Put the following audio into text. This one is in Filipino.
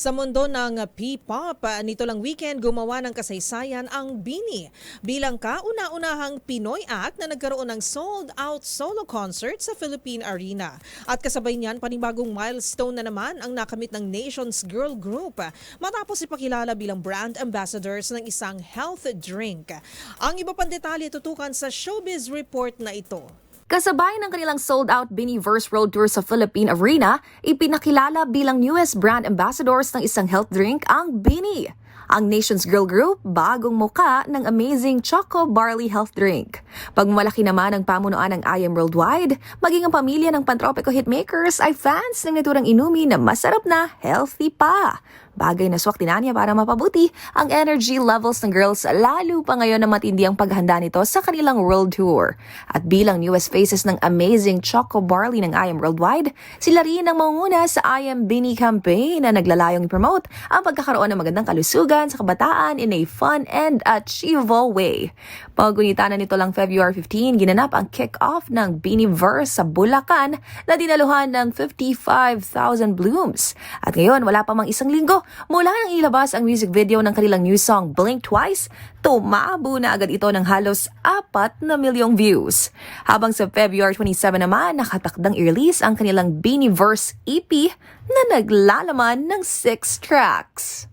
Sa mundo ng P-pop, nito lang weekend gumawa ng kasaysayan ang BINI bilang kauna-unahang Pinoy act na nagkaroon ng sold-out solo concert sa Philippine Arena. At kasabay niyan, panibagong milestone na naman ang nakamit ng Nations Girl Group matapos ipakilala bilang brand ambassadors ng isang health drink. Ang iba pang detalye tutukan sa Showbiz Report na ito. Kasabay ng kanilang sold-out Biniverse Road Tour sa Philippine Arena, ipinakilala bilang newest brand ambassadors ng isang health drink ang Bini. Ang Nations Girl Group, bagong muka ng amazing Choco Barley Health Drink. Pagmalaki naman ang pamunuan ng IM Worldwide, maging ang pamilya ng Pantropiko Hitmakers ay fans ng naturang inumi na masarap na healthy pa. Bagay na swak niya para mapabuti ang energy levels ng girls lalo pa ngayon na matindi ang paghanda nito sa kanilang world tour. At bilang newest faces ng amazing Choco Barley ng IM Worldwide, sila rin ang manguna sa IM Bini campaign na naglalayong i-promote ang pagkakaroon ng magandang kalusugan sa kabataan in a fun and achievable way. Paggunita na nito lang February 15, ginanap ang kick-off ng Biniverse sa Bulacan na dinaluhan ng 55,000 blooms. At ngayon, wala pa mang isang linggo mula nang ilabas ang music video ng kanilang new song Blink Twice, tumabo na agad ito ng halos 4 na milyong views. Habang sa February 27 naman, nakatakdang i-release ang kanilang Biniverse EP na naglalaman ng 6 tracks.